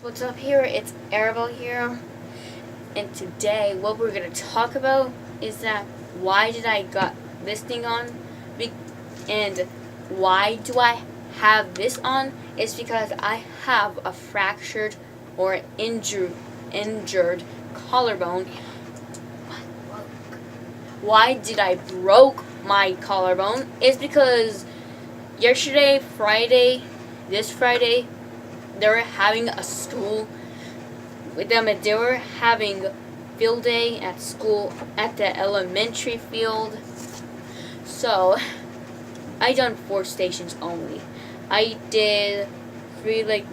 What's up here? It's Arabelle here, and today what we're going to talk about is that why did I got this thing on, and why do I have this on? It's because I have a fractured or injured collarbone. Why did I broke my collarbone? It's because this Friday, they were having a school with them, and they were having field day at school at the elementary field. So I done 4 stations only. I did 3-leg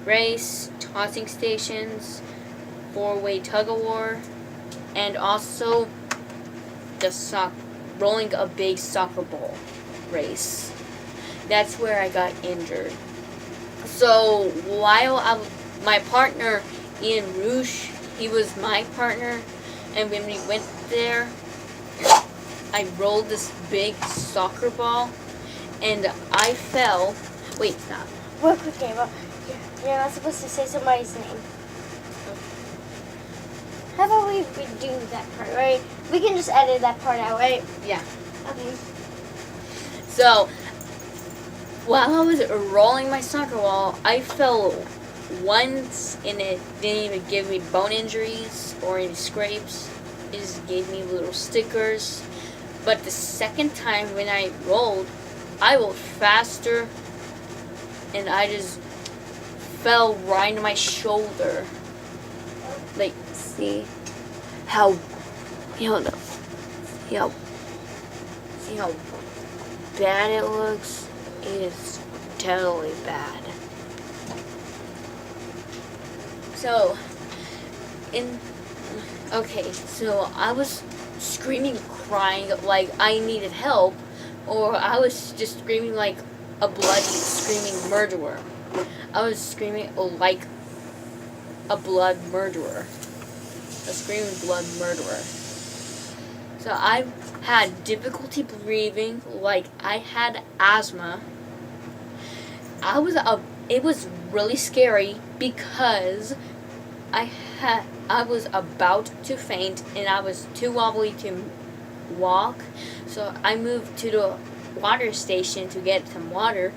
race, tossing stations, 4-way tug of war, and also the rolling a big soccer ball race. That's where I got injured. So while my partner Ian Rouge, he was my partner, and when we went there, I rolled this big soccer ball, and I fell. Wait, stop. Real quick, Ava. You're not supposed to say somebody's name. How about we redo that part, right? We can just edit that part out, right? Yeah. Okay. So while I was rolling my soccer ball, I fell once, and it didn't even give me bone injuries or any scrapes. It just gave me little stickers. But the second time when I rolled faster, and I just fell right into my shoulder. Like, see how bad it looks? It is totally bad. So I was screaming, crying like I needed help, or I was just screaming like a bloody screaming murderer. I was screaming like a screaming blood murderer. So I had difficulty breathing, like I had asthma. It was really scary because I was about to faint, and I was too wobbly to walk. So I moved to the water station to get some water,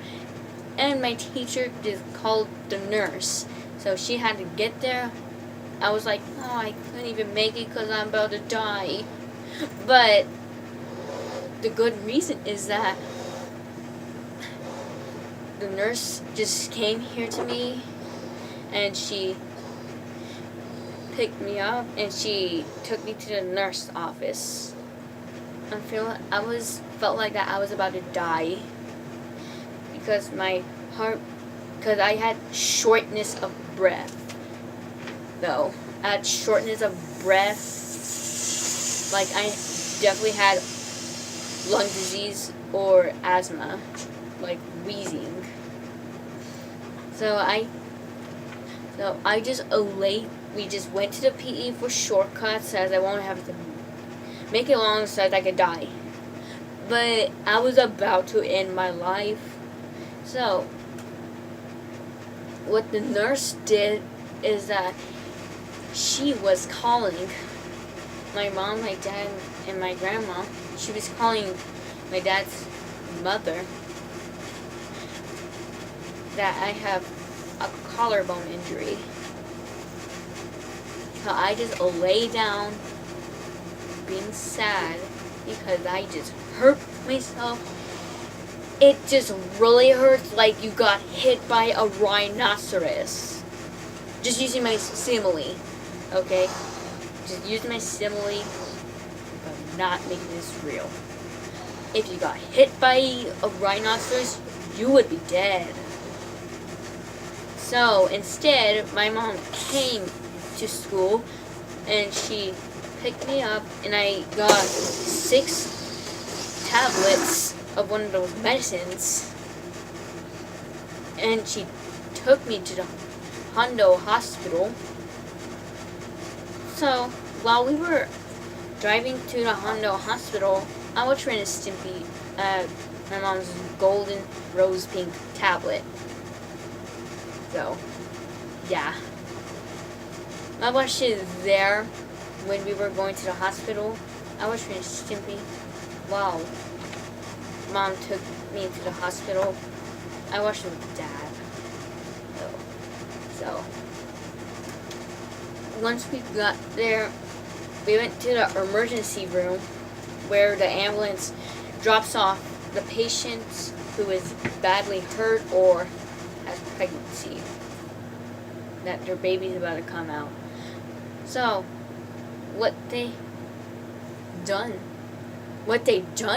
and my teacher just called the nurse. So she had to get there. I was like, oh, I couldn't even make it because I'm about to die. But the good reason is that the nurse just came here to me, and she picked me up, and she took me to the nurse's office. I felt like that I was about to die because because I had shortness of breath. Though I had shortness of breath, like I definitely had lung disease or asthma, like wheezing. So we just went to the PE for shortcuts, as I won't have to make it long so that I could die. But I was about to end my life. So what the nurse did is that she was calling my mom, my dad, and my grandma. She was calling my dad's mother that I have a collarbone injury. So I just lay down being sad because I just hurt myself. It just really hurts like you got hit by a rhinoceros. Just using my simile, okay? Just using my simile, but not making this real. If you got hit by a rhinoceros, you would be dead. So instead, my mom came to school, and she picked me up, and I got 6 tablets of one of those medicines, and she took me to the Hondo Hospital. So while we were driving to the Hondo Hospital, I was trying to Stimpy my mom's golden rose pink tablet. So Yeah. I watched it there when we were going to the hospital. I watched Ren and Stimpy. Wow. Mom took me to the hospital. I watched it with Dad. So once we got there, we went to the emergency room where the ambulance drops off the patient who is badly hurt or has pregnancy, that their baby's about to come out. So what they done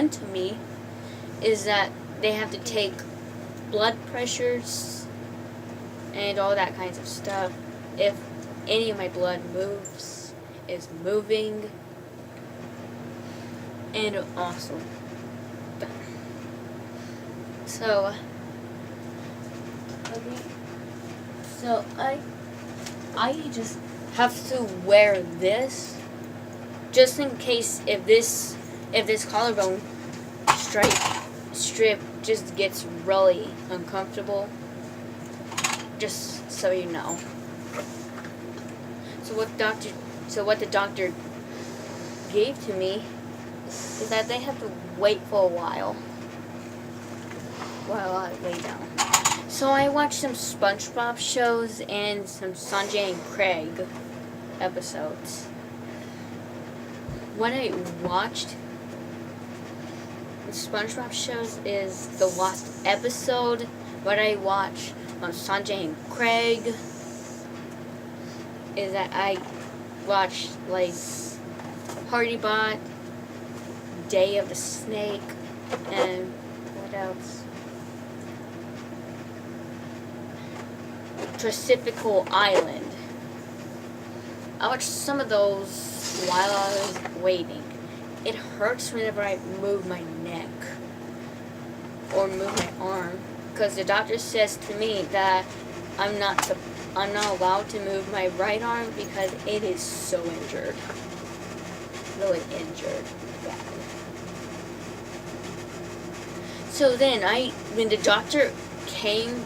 to me is that they have to take blood pressures and all that kinds of stuff. If any of my blood is moving, and also so I just have to wear this just in case if this collarbone strip just gets really uncomfortable, just so you know. So what the doctor gave to me is that they have to wait for a while I lay down. So I watched some SpongeBob shows and some Sanjay and Craig episodes. What I watched the SpongeBob shows is the last episode. What I watched on Sanjay and Craig is that I watched like Party Bot, Day of the Snake, and what else? Pacifical Island. I watched some of those while I was waiting. It hurts whenever I move my neck or move my arm, because the doctor says to me that I'm not allowed to move my right arm because it is so injured. Really injured. Bad. So then when the doctor came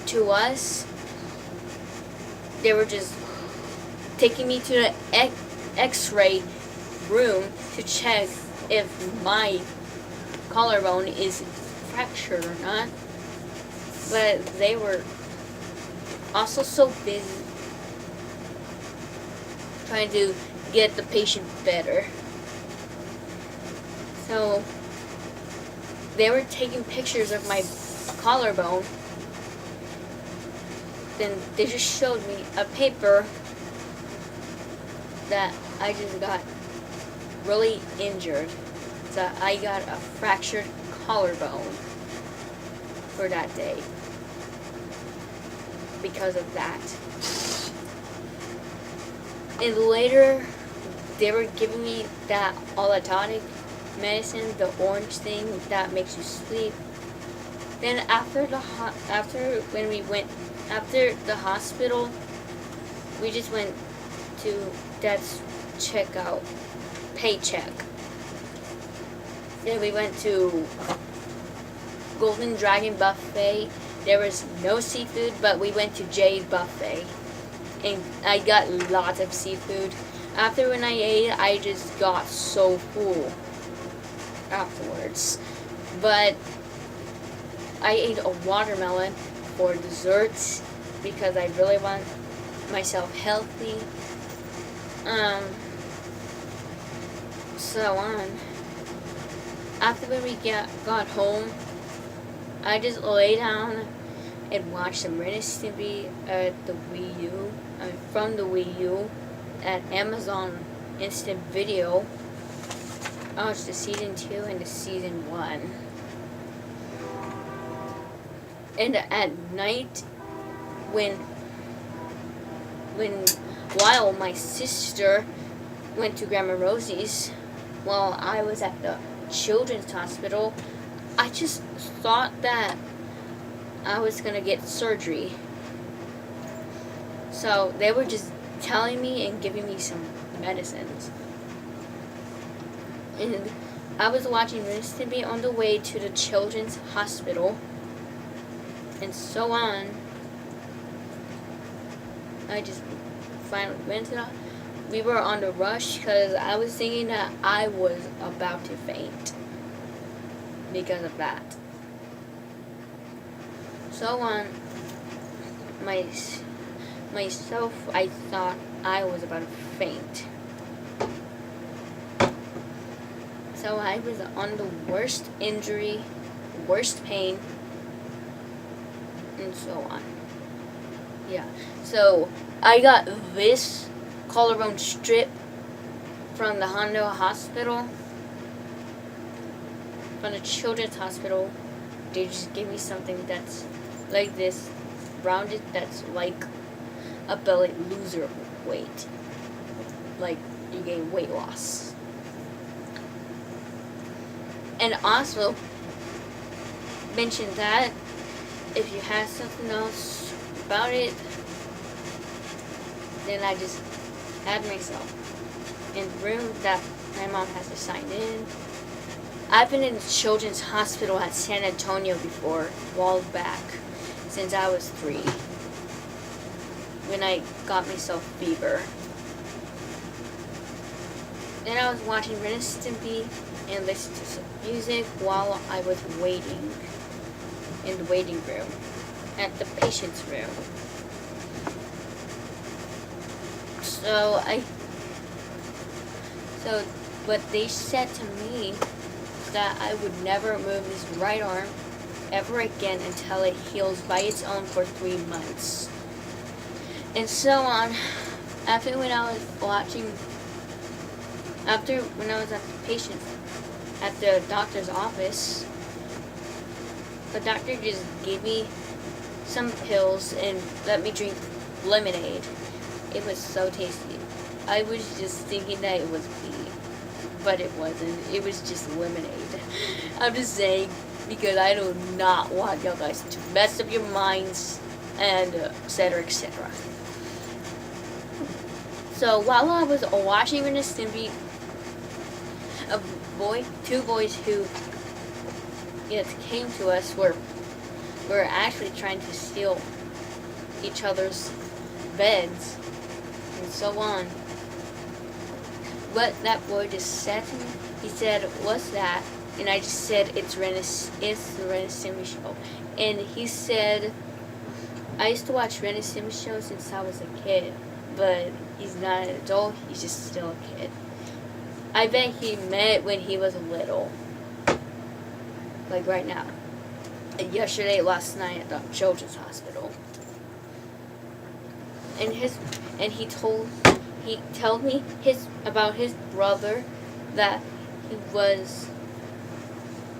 to us, they were just taking me to the x-ray room to check if my collarbone is fractured or not. But they were also so busy trying to get the patient better. So they were taking pictures of my collarbone. Then they just showed me a paper that I just got really injured. So I got a fractured collarbone for that day because of that. And later, they were giving me that allotonic medicine, the orange thing that makes you sleep. Then after the hospital, we just went to Dad's checkout, paycheck. Then we went to Golden Dragon Buffet. There was no seafood, but we went to Jay's Buffet. And I got lots of seafood. After when I ate, I just got so full afterwards. But I ate a watermelon for dessert because I really want myself healthy. So on. After when we got home, I just lay down and watched some Ren and Stimpy at the Wii U. From the Wii U at Amazon Instant Video. I watched the season 2 and the season 1. And at night, while my sister went to Grandma Rosie's, while I was at the children's hospital, I just thought that I was gonna get surgery. So they were just telling me and giving me some medicines. And I was watching Ren and Stimpy on the way to the children's hospital. And so on. I just finally went to the. We were on the rush because I was thinking that I was about to faint because of that. So on myself, I thought I was about to faint. So I was on the worst injury, worst pain, and so on. Yeah. So I got this collarbone strip from the Hondo Hospital, from the Children's Hospital. They just gave me something that's like this, rounded, that's like a belly loser weight. Like you gain weight loss. And also mentioned that if you have something else about it, then I just had myself in the room that my mom has to sign in. I've been in the Children's Hospital at San Antonio before, a while back, since I was 3, when I got myself fever. Then I was watching Ren and Stimpy and listening to some music while I was waiting in the waiting room, at the patient's room. So what they said to me that I would never move this right arm ever again until it heals by its own for 3 months. And so on. After when I was at the patient, at the doctor's office, the doctor just gave me some pills and let me drink lemonade. It was so tasty. I was just thinking that it was pee, but it wasn't. It was just lemonade. I'm just saying because I do not want you guys to mess up your minds and etc. etc. So while I was watching Ren and Stimpy, two boys who came to us were actually trying to steal each other's beds and so on. What that boy just said to me, he said, "What's that?" And I just said, it's the Ren and Stimpy show. And he said, I used to watch Ren and Stimpy show since I was a kid, but he's not an adult, he's just still a kid. I bet he met when he was little. Like right now. Last night at the Children's Hospital. And he told me about his brother that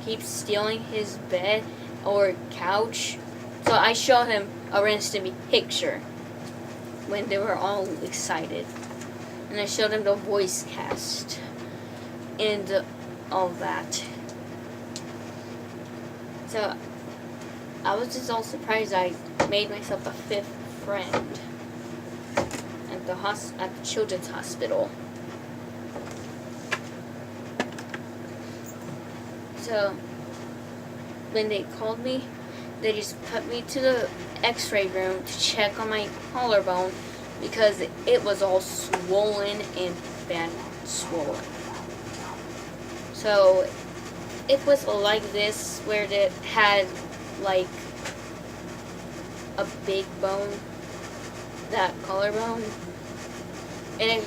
keeps stealing his bed or couch. So I showed him a Ren and Stimpy picture when they were all excited. And I showed him the voice cast and all that. So I was just all surprised I made myself a 5th friend at the Children's Hospital. So when they called me, they just put me to the x-ray room to check on my collarbone because it was all swollen and bad swollen. So it was like this, where it had like a big bone, that collarbone, and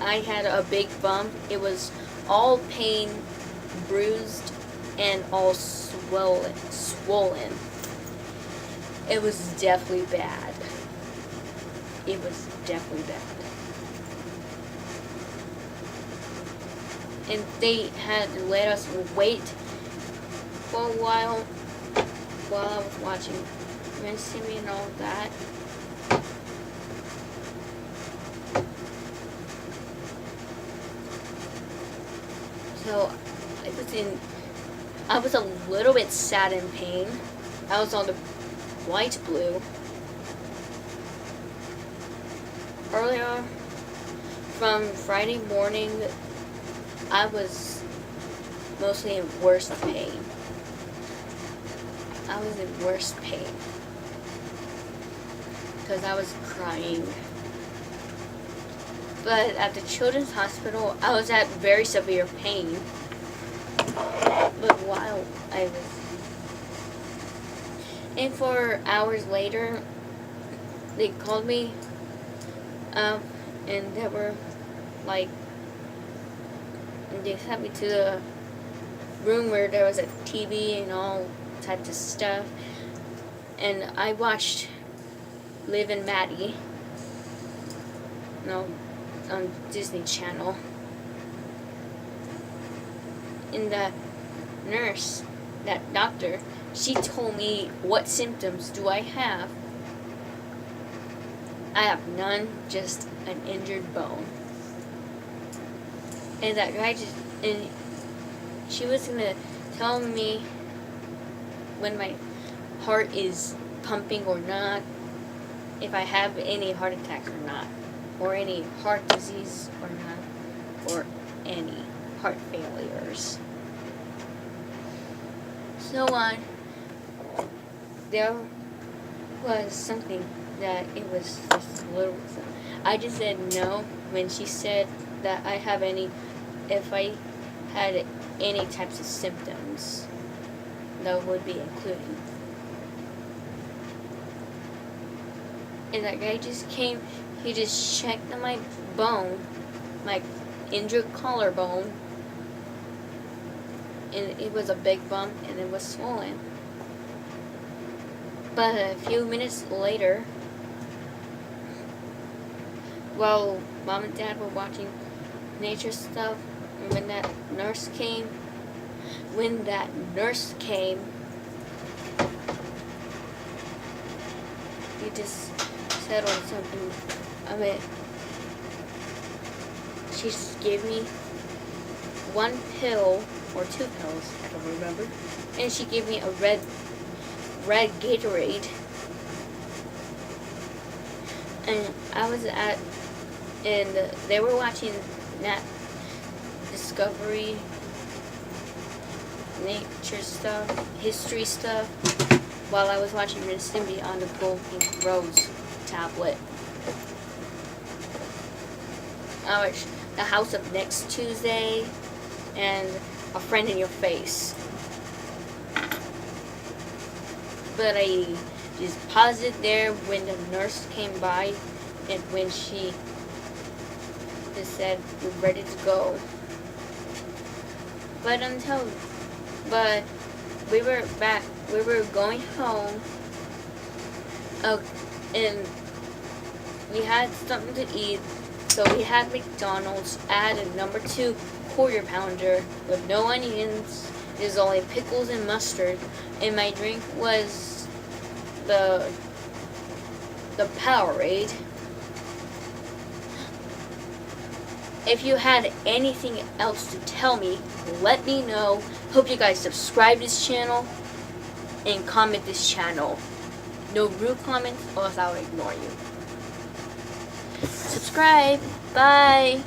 I had a big bump. It was all pain, bruised, and all swollen. It was definitely bad. It was definitely bad. And they had let us wait for a while I was watching Ren and Stimpy and all that. So I was a little bit sad in pain. I was on the light blue. Earlier, from Friday morning, I was mostly in worst pain. I was in worst pain because I was crying But at the children's hospital, I was at very severe pain. But while I was... And 4 hours later, they called me up and they were like... They sent me to the room where there was a TV and all types of stuff. And I watched Liv and Maddie. No, on Disney Channel. And the nurse, that doctor, she told me, what symptoms do I have? I have none, just an injured bone. And that guy and she was gonna tell me when my heart is pumping or not, if I have any heart attacks or not, or any heart disease or not, or any heart failures. So on, there was something that it was just a little. I just said no when she said that I have any, if I had any types of symptoms that would be included. And that guy just came, he just checked on my bone, my injured collarbone, and it was a big bump and it was swollen. But a few minutes later, while Mom and Dad were watching nature stuff, and when that nurse came, he just said on something. I mean, she just gave me one pill or 2 pills, I don't remember, and she gave me a red Gatorade. And I was and they were watching Nat Discovery, nature stuff, history stuff, while I was watching Ren and Stimpy on the Golden Rose tablet. I watched The House of Next Tuesday and A Friend in Your Face. But I just paused it there when the nurse came by and when she just said, "We're ready to go." But we were going home. Oh, and we had something to eat, so we had McDonald's. I had a number 2 quarter pounder with no onions. There's only pickles and mustard, and my drink was the Powerade. If you had anything else to tell me, let me know. Hope you guys subscribe this channel and comment this channel. No rude comments or else I'll ignore you. Subscribe. Bye.